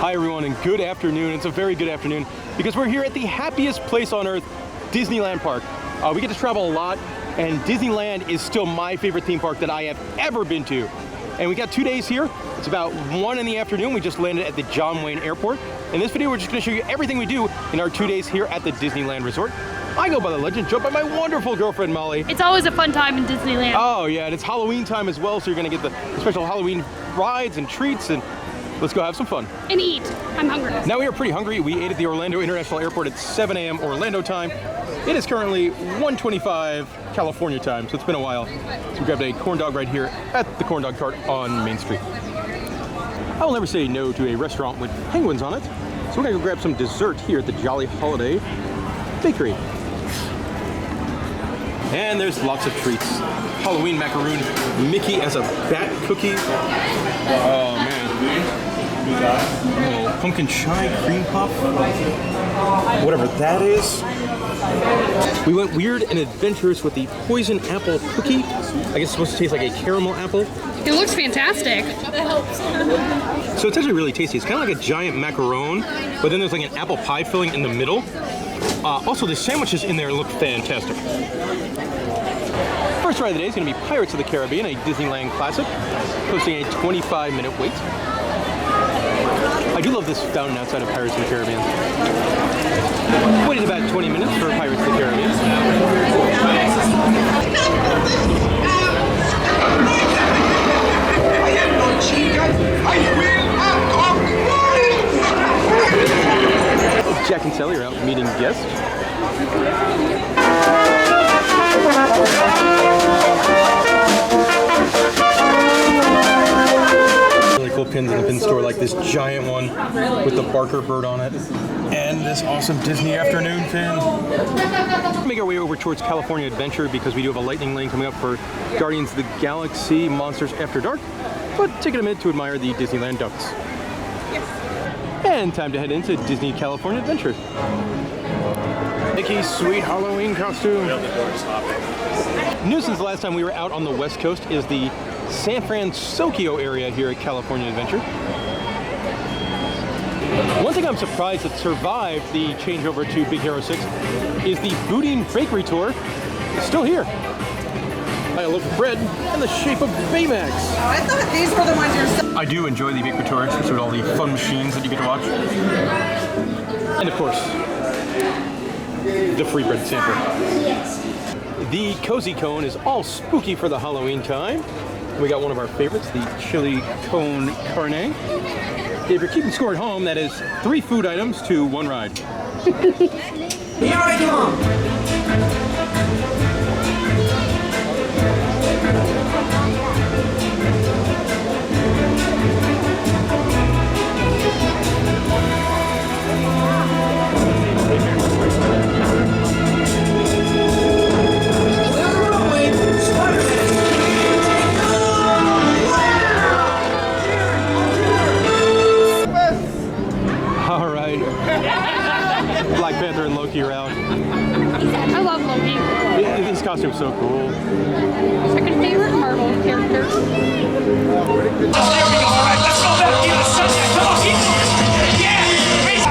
Hi everyone, and good afternoon. It's a very good afternoon because we're here at the happiest place on earth, Disneyland Park. We get to travel a lot, and Disneyland is still my favorite theme park that I have ever been to. And we got 2 days here. It's about 1 in the afternoon. We just landed at the John Wayne Airport. In this video, we're just gonna show you everything we do in our 2 days here at the Disneyland Resort. I go by the legend, joined by my wonderful girlfriend, Molly. It's always a fun time in Disneyland. Oh yeah, and it's Halloween time as well, so you're gonna get the special Halloween rides and treats, and let's go have some fun. And eat. I'm hungry. Now we are pretty hungry. We ate at the Orlando International Airport at 7 a.m. Orlando time. It is currently 1:25 California time, so it's been a while. So we grabbed a corn dog right here at the corn dog cart on Main Street. I will never say no to a restaurant with penguins on it, so we're gonna go grab some dessert here at the Jolly Holiday Bakery. And there's lots of treats. Halloween macaroon, Mickey as a bat cookie. Oh man. Oh, pumpkin chai cream puff. Whatever that is. We went weird and adventurous with the poison apple cookie. I guess it's supposed to taste like a caramel apple. It looks fantastic. So it's actually really tasty. It's kind of like a giant macaron, but then there's like an apple pie filling in the middle. Also, the sandwiches in there look fantastic. First ride of the day is going to be Pirates of the Caribbean, a Disneyland classic, posting a 25-minute wait. I do love this fountain outside of Pirates of the Caribbean. Waited about 20 minutes for Pirates of the Caribbean. Jack and Sally are out meeting guests. Really cool pins in the pin store, like this giant one with the Barker bird on it, and this awesome Disney afternoon pin. We'll make our way over towards California Adventure because we do have a lightning lane coming up for Guardians of the Galaxy Monsters After Dark, but taking a minute to admire the Disneyland ducks. And time to head into Disney California Adventure. Mickey's sweet Halloween costume. New since the last time we were out on the West Coast is the San Francisco area here at California Adventure. One thing I'm surprised that survived the changeover to Big Hero 6 is the Boudin Bakery Tour. It's still here. I loaf of bread in the shape of Baymax. Oh, I thought these were the ones you're... I do enjoy the Bakery Tour, especially with all the fun machines that you get to watch. And of course, the free bread sample. The Cozy Cone is all spooky for the Halloween time. We got one of our favorites, the Chili Cone Carne. If you're keeping score at home, that is 3 food items to 1 ride. Here I come! All right. Black Panther and Loki are out. I love Loki. His costume's so cool. Second favorite Marvel character.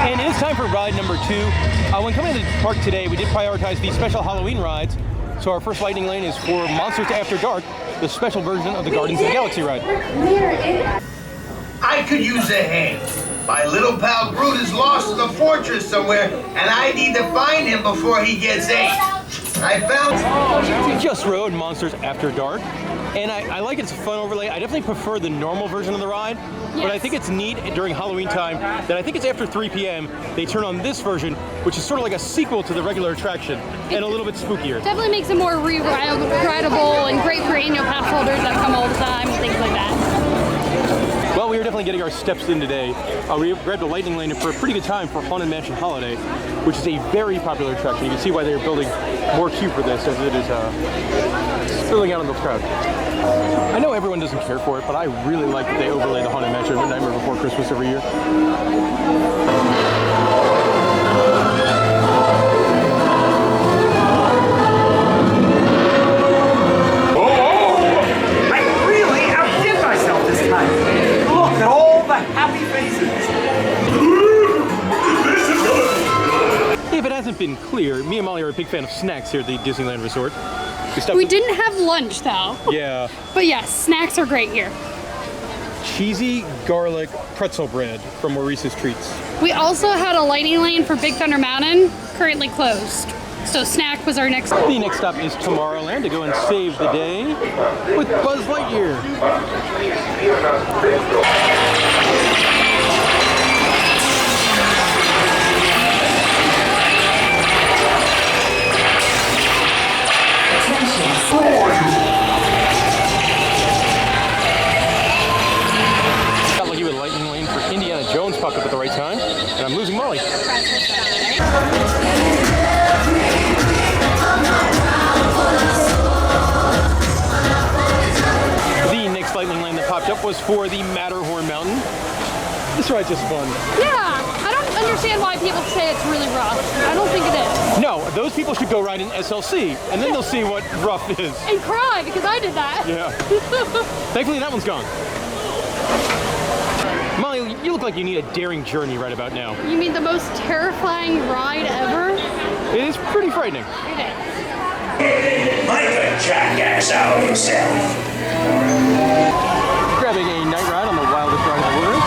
And it's time for ride number 2. When coming to the park today, we did prioritize the special Halloween rides. So our first lightning lane is for Monsters After Dark, the special version of the Guardians of the Galaxy ride. I could use a hand. My little pal Groot is lost in the fortress somewhere, and I need to find him before he gets ate. I found... We just rode Monsters After Dark, and I like it. It's a fun overlay. I definitely prefer the normal version of the ride, but I think it's neat during Halloween time that I think it's after 3 p.m. they turn on this version, which is sort of like a sequel to the regular attraction, and a little bit spookier. Definitely makes it more rideable and great for annual pass holders that come all the time and things like that. Well, we are definitely getting our steps in today. We grabbed a lightning lane for a pretty good time for Haunted Mansion Holiday, which is a very popular attraction. You can see why they're building more queue for this as it is spilling out in those crowds. I know everyone doesn't care for it, but I really like that they overlay the Haunted Mansion Nightmare Before Christmas every year. been clear, me and Molly are a big fan of snacks here at the Disneyland Resort. We didn't have lunch though. Yeah. But yes, snacks are great here. Cheesy garlic pretzel bread from Maurice's Treats. We also had a lightning lane for Big Thunder Mountain, currently closed. So snack was our next. The next stop is Tomorrowland to go and save the day with Buzz Lightyear. Got lucky with lightning lane for Indiana Jones popped up at the right time, and I'm losing Molly. The next lightning lane that popped up was for the Matterhorn Mountain. This ride's just fun. Yeah, I don't understand why people say it's really rough. I don't think it is. No, those people should go ride in SLC, and then they'll see what rough is. And cry, because I did that. Yeah. Thankfully, that one's gone. Molly, you look like you need a daring journey right about now. You mean the most terrifying ride ever? It is pretty frightening. It is. Make a jackass out of yourself. Grabbing a night ride on the wildest ride in the world.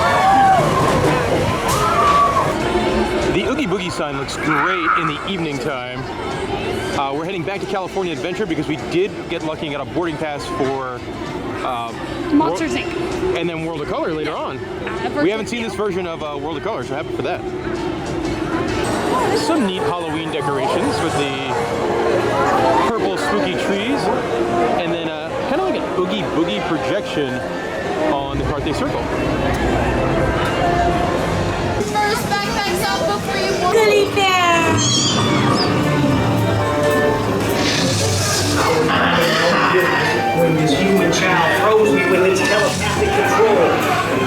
The Oogie Boogie sign looks great in the evening time. We're heading back to California Adventure because we did get lucky and got a boarding pass for Monsters Inc. And then World of Color later on. We haven't seen this version of World of Color, so happy for that. Some neat Halloween decorations with the purple spooky trees, and then kind of like an Oogie Boogie projection on the Carthay Circle. First backpacks out before you walk. Silly bear. When this human child froze me with its telepathic control,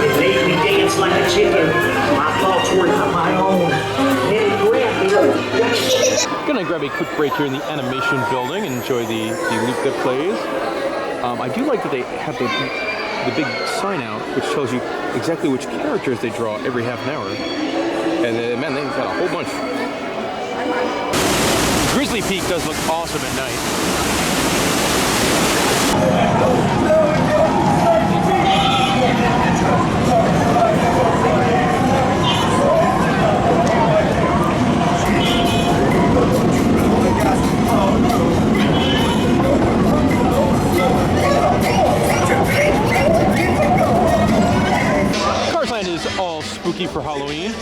it made me dance like a chicken. My thoughts were not my own. Then it grabbed me. Gonna grab a quick break here in the animation building and enjoy the loop that plays. I do like that they have the big sign out, which tells you exactly which characters they draw every half an hour. And man, they've got a whole bunch. Grizzly Peak does look awesome at night. Carsland is all spooky for Halloween,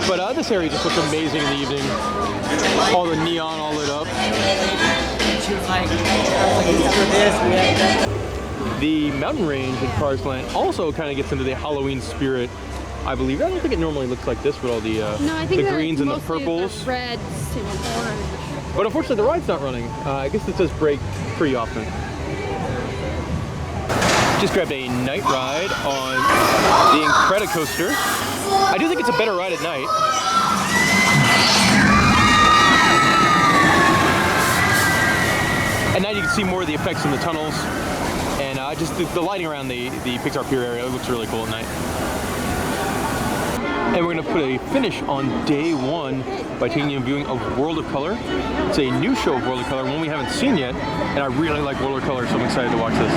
but this area just looks amazing in the evening. All the neon all lit up. The mountain range in Carsland also kind of gets into the Halloween spirit, I believe. I don't think it normally looks like this with all the greens and the purples. The reds and orange. But unfortunately, the ride's not running. I guess it does break pretty often. Just grabbed a night ride on the Incredicoaster. I do think it's a better ride at night. At night you can see more of the effects in the tunnels, and just the lighting around the Pixar Pier area looks really cool at night. And we're going to put a finish on day one by taking you and viewing of World of Color. It's a new show of World of Color, one we haven't seen yet, and I really like World of Color, so I'm excited to watch this.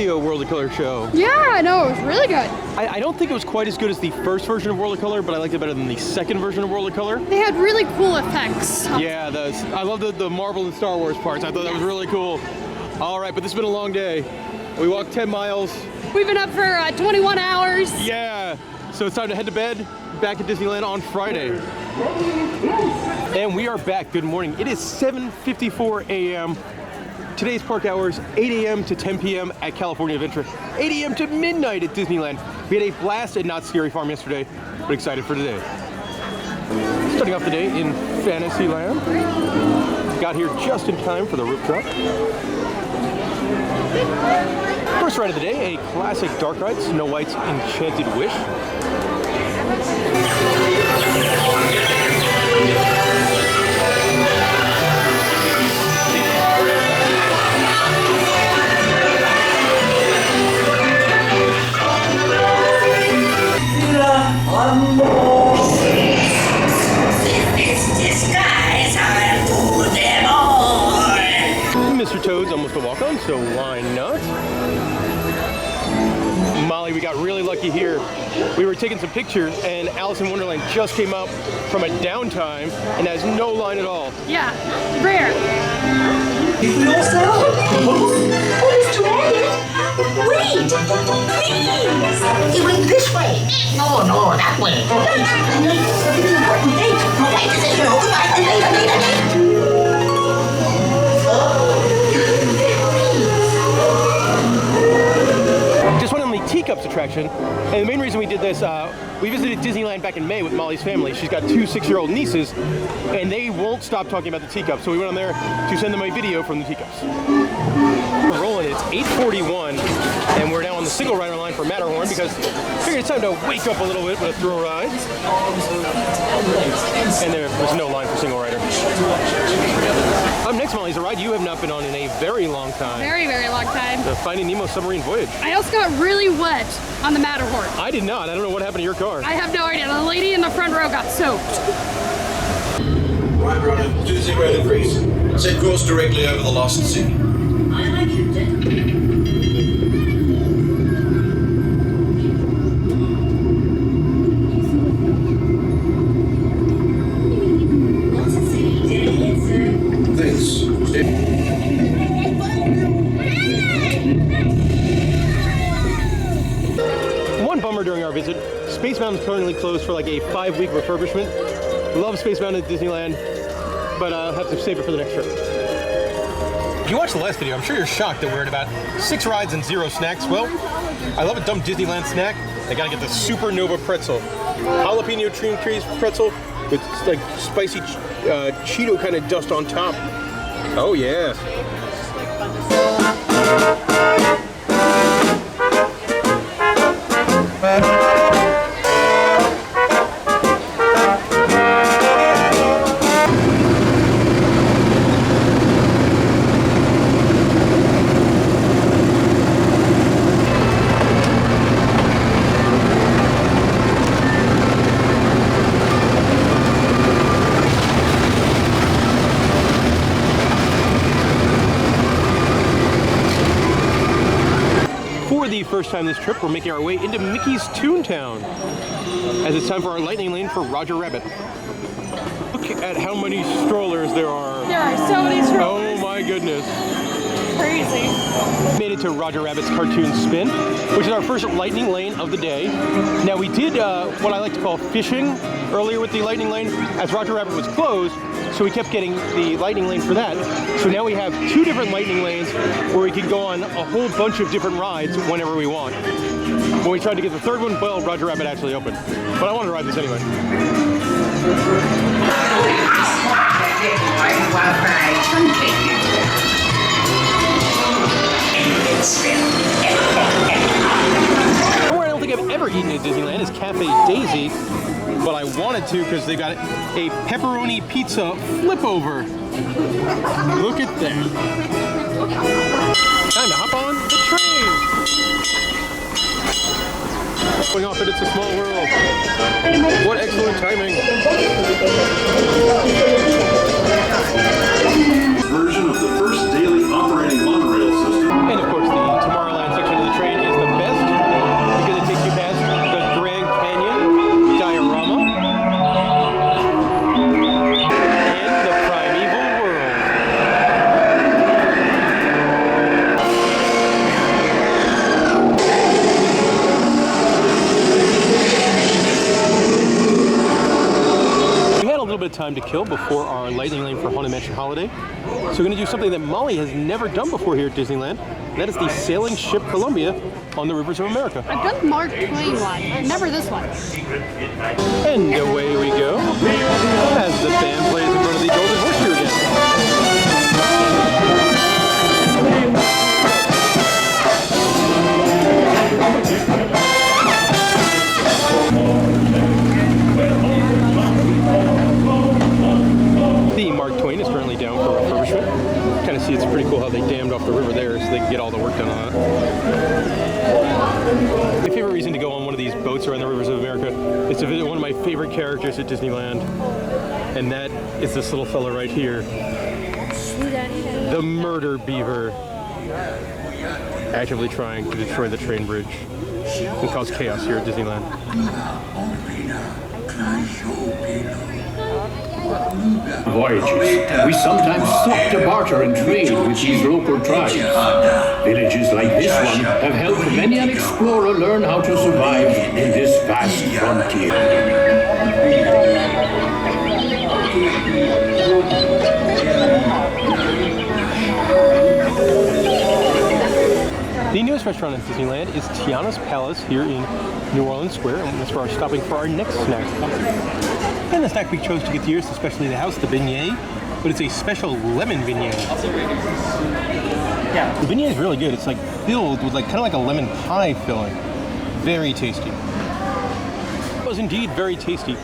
World of Color show. Yeah, I know, it was really good. I don't think it was quite as good as the first version of World of Color, but I liked it better than the second version of World of Color. They had really cool effects. Yeah, I love the Marvel and Star Wars parts. I thought that was really cool. All right, but this has been a long day. We walked 10 miles. We've been up for 21 hours. Yeah, So it's time to head to bed back at Disneyland on Friday. And we are back. Good morning. It is 7:54 a.m. Today's park hours, 8 a.m. to 10 p.m. at California Adventure, 8 a.m. to midnight at Disneyland. We had a blast at Knott's Scary Farm yesterday, but excited for today. Starting off the day in Fantasyland. Got here just in time for the roof drop. First ride of the day, a classic dark ride, Snow White's Enchanted Wish. Mr. Toad's almost a walk-on, so why not? Molly, we got really lucky here. We were taking some pictures and Alice in Wonderland just came up from a downtime and has no line at all. Yeah, rare. Oh, Mr. Rabbit, wait, please. You went this way. No, that way. Just went on the Teacups attraction, and the main reason we did this, we visited Disneyland back in May with Molly's family. She's got two 6-year-old nieces, and they won't stop talking about the teacups, so we went on there to send them a video from the teacups. We're rolling, it's 8:41, and we're now on the single rider line for Matterhorn because I figured it's time to wake up a little bit with a thrill ride. And there was no line for single rider. Up next, Molly's a ride you have not been on in a very long time. Very, very long time. The Finding Nemo submarine voyage. I also got really wet on the Matterhorn. I did not. I don't know what happened to your car. I have no idea. The lady in the front row got soaked. Right, Ronald, 20 degrees. Set course directly over the Lost Sea. One bummer during our visit, Space Mountain's currently closed for like a 5-week refurbishment. Love Space Mountain at Disneyland, but I'll have to save it for the next trip. If you watched the last video, I'm sure you're shocked that we're at about 6 rides and 0 snacks. Well, I love a dumb Disneyland snack. I gotta get the Supernova pretzel. Jalapeno cream cheese pretzel with like spicy Cheeto kind of dust on top. Oh yeah. First time this trip, we're making our way into Mickey's Toontown as it's time for our lightning lane for Roger Rabbit. Look at how many strollers there are. There are so many strollers. Oh my goodness. Crazy. Made it to Roger Rabbit's Cartoon Spin, which is our first lightning lane of the day. Now we did what I like to call fishing earlier with the lightning lane as Roger Rabbit was closed, so we kept getting the lightning lane for that. So now we have 2 different lightning lanes where we can go on a whole bunch of different rides whenever we want. When we tried to get the 3rd one, well, Roger Rabbit actually opened. But I wanted to ride this anyway. Where I don't think I've ever eaten at Disneyland is Cafe Daisy, but I wanted to because they got a pepperoni pizza flip over. Look at that. Time to hop on the train. Going off at It's a Small World. What excellent timing. Version of the first daily operating monorail system. And of course, the Tomorrowland section of the train is the best because it takes you past the Grand Canyon diorama and the primeval world. of time to kill before our Lightning Lane for Haunted Mansion Holiday. So we're going to do something that Molly has never done before here at Disneyland. That is the sailing ship Columbia on the rivers of America. I've done the Mark Twain one, never this one. And away we go as the band plays in front of the Golden Horseshoe again. The Mark Twain is currently down for refurbishment. Kind of see it's pretty cool how they dammed off the river there so they can get all the work done on it. My favorite reason to go on one of these boats around the rivers of America is to visit one of my favorite characters at Disneyland, and that is this little fella right here, the Murder Beaver, actively trying to destroy the train bridge and cause chaos here at Disneyland. Voyages, we sometimes stop to barter and trade with these local tribes. Villages like this one have helped many an explorer learn how to survive in this vast frontier. The newest restaurant in Disneyland is Tiana's Palace here in New Orleans Square, and that's where we're stopping for our next snack. And the snack we chose to get here is especially the house, the beignet, but it's a special lemon beignet. The beignet is really good. It's like filled with kind of like a lemon pie filling. Very tasty. It was indeed very tasty.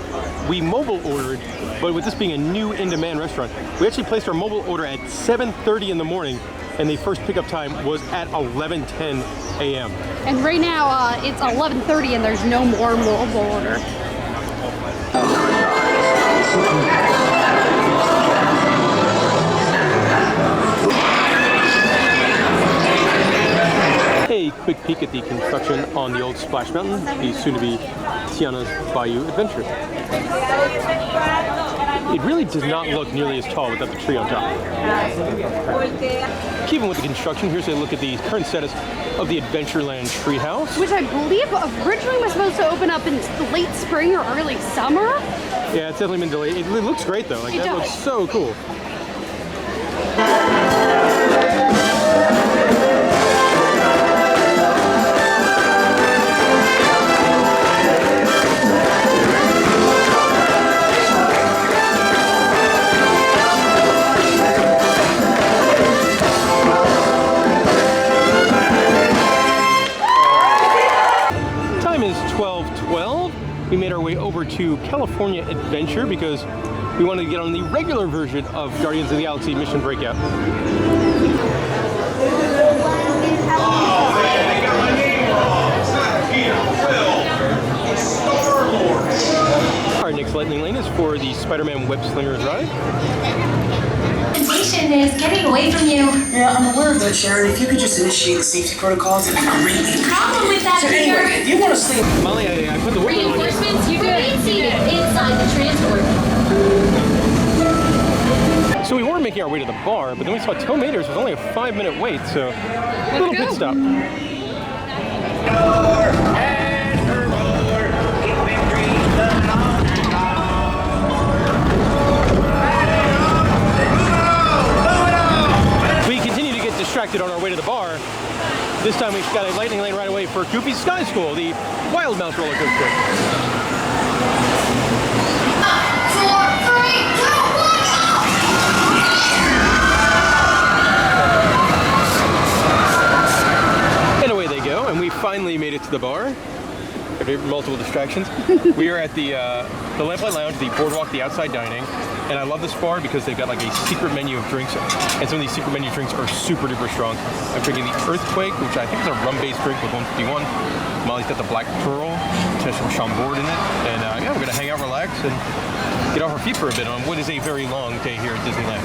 We mobile ordered, but with this being a new in-demand restaurant, we actually placed our mobile order at 7:30 in the morning, and the first pickup time was at 11:10 a.m. And right now it's 11:30 and there's no more mobile order. A quick peek at the construction on the old Splash Mountain, the soon-to-be Tiana's Bayou Adventure. It really does not look nearly as tall without the tree on top. Keeping with the construction, here's a look at the current status of the Adventureland treehouse. Which I believe originally was supposed to open up in late spring or early summer. Yeah, it's definitely been delayed. It looks great though. That looks so cool. We made our way over to California Adventure because we wanted to get on the regular version of Guardians of the Galaxy Mission Breakout. Our next Lightning Lane is for the Spider-Man Web Slingers ride. Station is getting away from you. Yeah, I'm aware of that, Sharon. If you could just initiate the safety protocols, it'd be great. Problem with that, So Peter? anyway, if you want to sleep... Molly, I put the word on you. Reinforcements, you remain seated inside the transport. So we were making our way to the bar, but then we saw Tow Maters was only a 5-minute wait, so a little pit stop. We continue to get distracted on our way to the bar. This time we've got a Lightning Lane right away for Goofy's Sky School, the Wild Mouse roller coaster. 4, 3, 2, 1. And away they go, and we finally made it to the bar. After multiple distractions. We are at the Lamplight Lounge, the Boardwalk, the outside dining. And I love this bar because they've got like a secret menu of drinks, and some of these secret menu drinks are super duper strong. I'm drinking the Earthquake, which I think is a rum-based drink with 151. Molly's got the Black Pearl, which has some Chambord in it. And yeah, we're gonna hang out, relax, and get off our feet for a bit on what is a very long day here at Disneyland.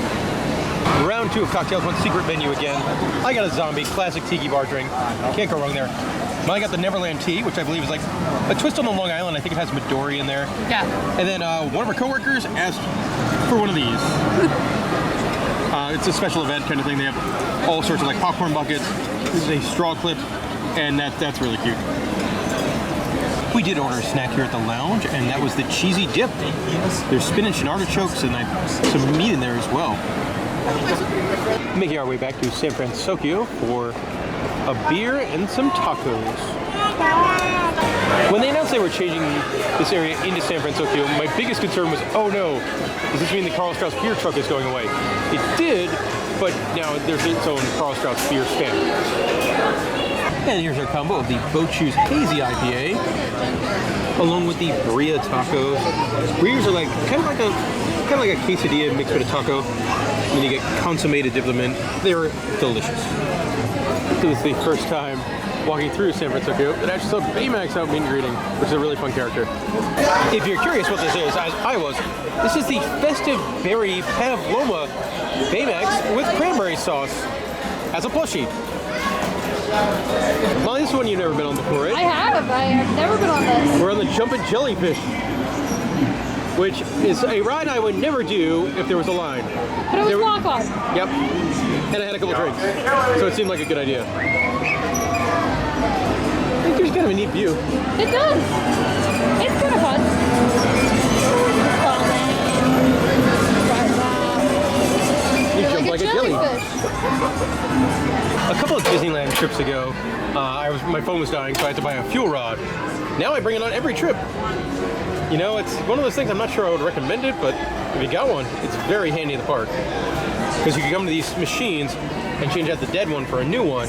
Round 2 of cocktails, one secret menu again. I got a zombie, classic tiki bar drink. Can't go wrong there. Molly got the Neverland tea, which I believe is like a twist on the Long Island. I think it has Midori in there. Yeah. And then one of our coworkers asked for one of these. It's a special event kind of thing. They have all sorts of like popcorn buckets. This is a straw clip, and that's really cute. We did order a snack here at the lounge, and that was the cheesy dip. There's spinach and artichokes, and some meat in there as well. Making our way back to San Francisco for a beer and some tacos. When they announced they were changing this area into San Francisco, my biggest concern was, oh no, does this mean the Carl Strauss beer truck is going away? It did, but now there's its own Carl Strauss beer stand. And here's our combo of the Boat Shoes Hazy IPA, along with the Bria tacos. Brias are kind of like a quesadilla mixed with a taco. And then you get consommated dip them in. They're delicious. It was the first time walking through San Francisco that I actually saw Baymax out meet and greeting, which is a really fun character. If you're curious what this is, as I was, this is the Festive Berry Pavlova Baymax with cranberry sauce as a plushie. Molly, this is one you've never been on before, right? I have. I have never been on this. We're on the Jumpin' Jellyfish, which is a ride I would never do if there was a line. But it was walk-on. Yep. And I had a couple drinks, so it seemed like a good idea. I think there's kind of a neat view. It does. It's kind of fun. You jump like a jelly. Jellyfish. A couple of Disneyland trips ago, my phone was dying, so I had to buy a fuel rod. Now I bring it on every trip. You know, it's one of those things I'm not sure I would recommend it, but if you got one, it's very handy in the park. Because you can come to these machines and change out the dead one for a new one,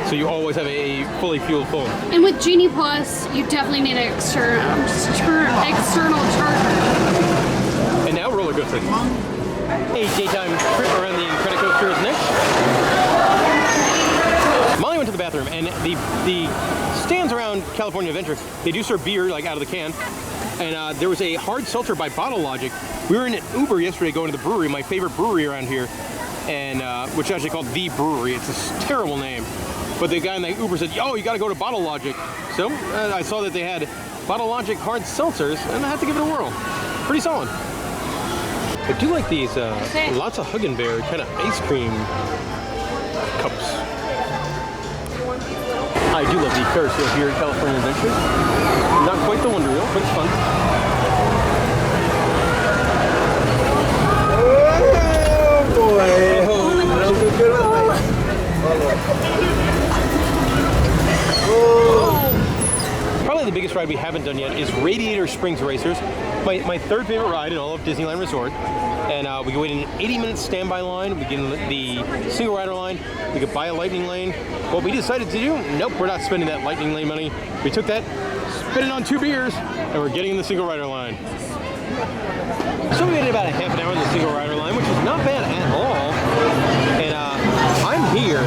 so you always have a fully fueled phone. And with Genie Plus, you definitely need an external charger. And now roller coaster. A daytime trip around the Incredicoaster is next. Molly went to the bathroom, and the stands around California Adventure, they do serve beer like out of the can. And there was a hard seltzer by Bottle Logic. We were in an Uber yesterday going to the brewery, my favorite brewery around here, and which is actually called The Brewery. It's a terrible name. But the guy in the Uber said, oh, you gotta go to Bottle Logic. So I saw that they had Bottle Logic hard seltzers, and I had to give it a whirl. Pretty solid. I do like these lots of Huggen Bear kind of ice cream cups. I do love the Ferris wheel here at California Adventure. Not quite the Wonder Wheel, but it's fun. Oh boy! Probably the biggest ride we haven't done yet is Radiator Springs Racers, my third favorite ride in all of Disneyland Resort. And we can wait in an 80-minute standby line. We get in the single rider line. We could buy a lightning lane. What we decided to do, nope, we're not spending that lightning lane money. We took that, spent it on 2 beers, and we're getting in the single rider line. So we waited about a half an hour in the single rider line, which is not bad at all. And I'm here.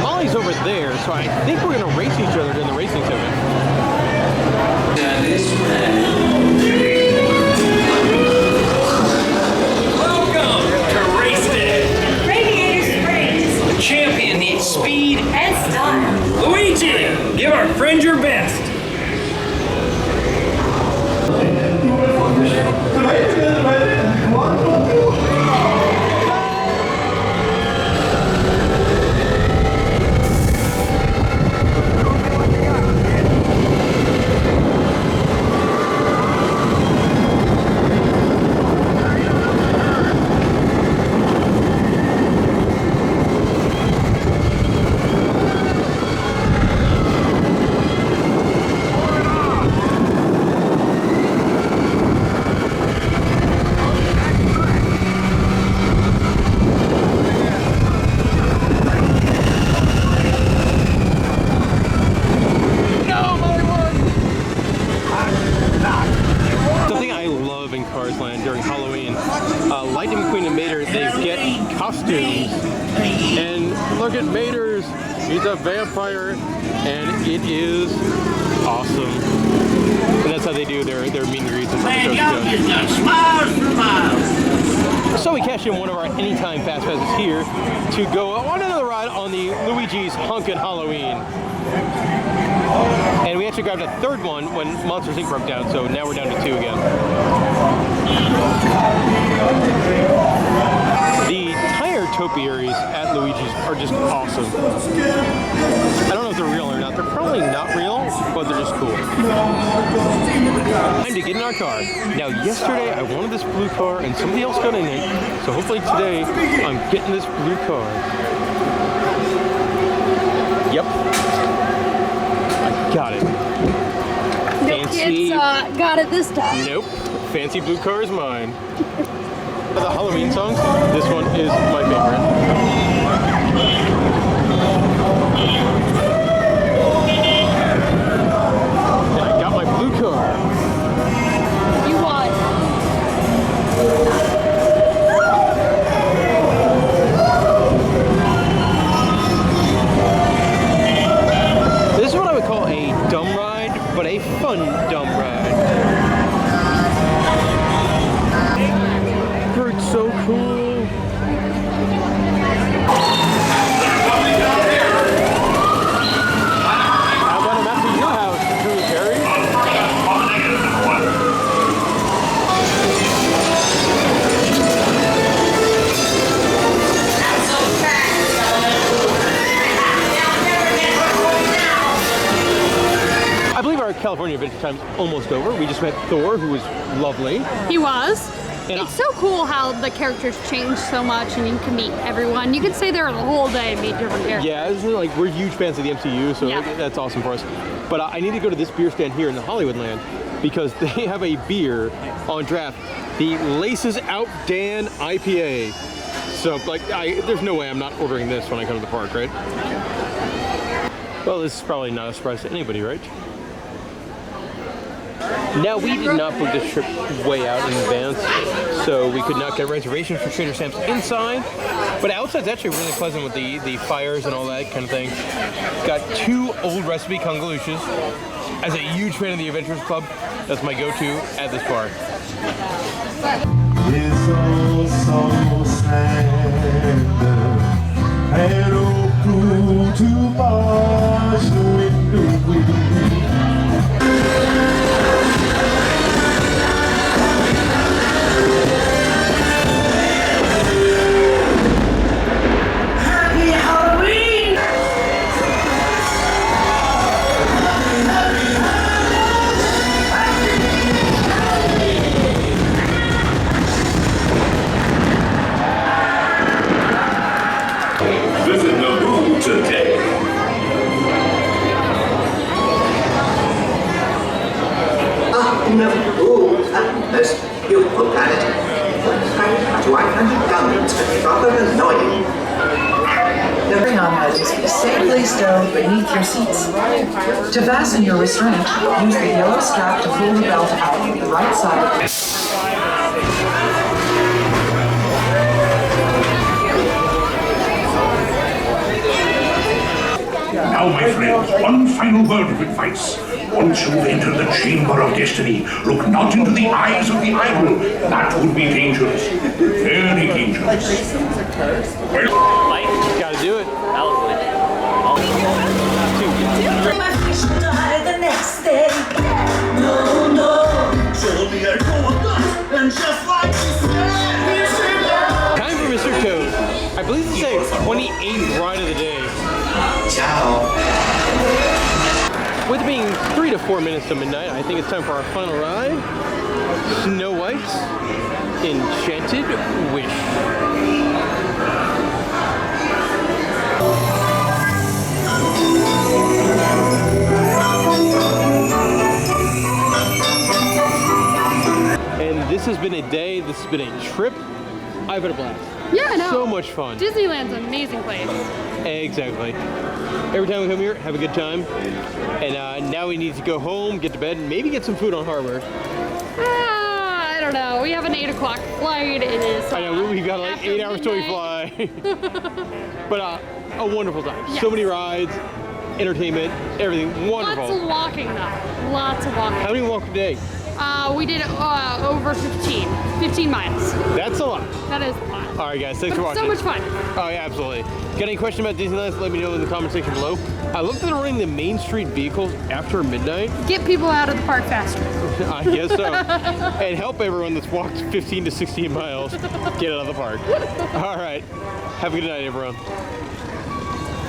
Molly's over there, so I think we're going to race each other during the racing segment. Champion needs speed and style. Luigi, give our friend your best. He's a vampire, and it is awesome. And that's how they do their meet and greets. So we cashed in one of our anytime fast passes here to go on another ride on the Luigi's Hunkin' Halloween. And we actually grabbed a third one when Monsters Inc. broke down, so now we're down to 2 again. The tire topiaries at Luigi's are just awesome. I don't know if they're real or not. They're probably definitely not real, but they're just cool. Time to get in our car. Now, yesterday I wanted this blue car and somebody else got in it, so hopefully today I'm getting this blue car. Yep. I got it. No kids got it this time. Nope. Fancy blue car is mine. The Halloween songs, this one is my favorite. And I got my blue car. You won. This is what I would call a dumb ride, but a fun dumb ride. Bird's so cool. How about a map to your house, Drew Terry? I believe our California Adventure Time's almost over. We just met Thor, who was lovely. He was. And it's so cool how the characters change so much and you can meet everyone. You can stay there the whole day and meet different characters. Yeah, it's like we're huge fans of the MCU, so Yeah. that's awesome for us. But I need to go to this beer stand here in the Hollywoodland because they have a beer on draft, the Laces Out Dan IPA. So, like, there's no way I'm not ordering this when I come to the park, right? Well, this is probably not a surprise to anybody, right? Now, we did not book this trip way out in advance, so we could not get a reservation for Trader Sam's inside. But outside's actually really pleasant with the fires and all that kind of thing. Got 2 old recipe congaluches. As a huge fan of the Adventurers Club, that's my go-to at this park. It's all so sad. Pero tu paso in the wind. Happy Halloween! Visit Naboo today. No. Oh, yes, beautiful planet. How do I find it done? It's rather annoying. The rayon items be safely stowed beneath your seats. To fasten your restraint, use the yellow strap to pull the belt out on the right side. Now, my friends, one final word of advice. Once you've entered the Chamber of Destiny, look not into the eyes of the idol. That would be dangerous. Very dangerous. Gotta do it. My fish die the next day. No, no. Surely I go a gut, and just like she said. Time for Mr. Toad. I believe this is a 28th ride of the day. Ciao. With it being 3 to 4 minutes to midnight, I think it's time for our final ride. Snow White's Enchanted Wish. And this has been a day, this has been a trip. I've had a blast. Yeah, I know. So much fun. Disneyland's an amazing place. Exactly. Every time we come here, have a good time. And now we need to go home, get to bed, and maybe get some food on harbor. I don't know. We have an 8 o'clock flight. It is. I know, we've got like 8 hours till we fly. But a wonderful time. Yes. So many rides, entertainment, everything. Wonderful. Lots of walking though. Lots of walking. How many walk a day? We did over 15 miles. That's a lot. That is a lot. All right, guys, thanks for watching. So much fun. Oh, yeah, absolutely. Got any question about Disneyland? Let me know in the comment section below. I love that they're running the Main Street vehicles after midnight. Get people out of the park faster. I guess so. And help everyone that's walked 15 to 16 miles get out of the park. All right. Have a good night, everyone.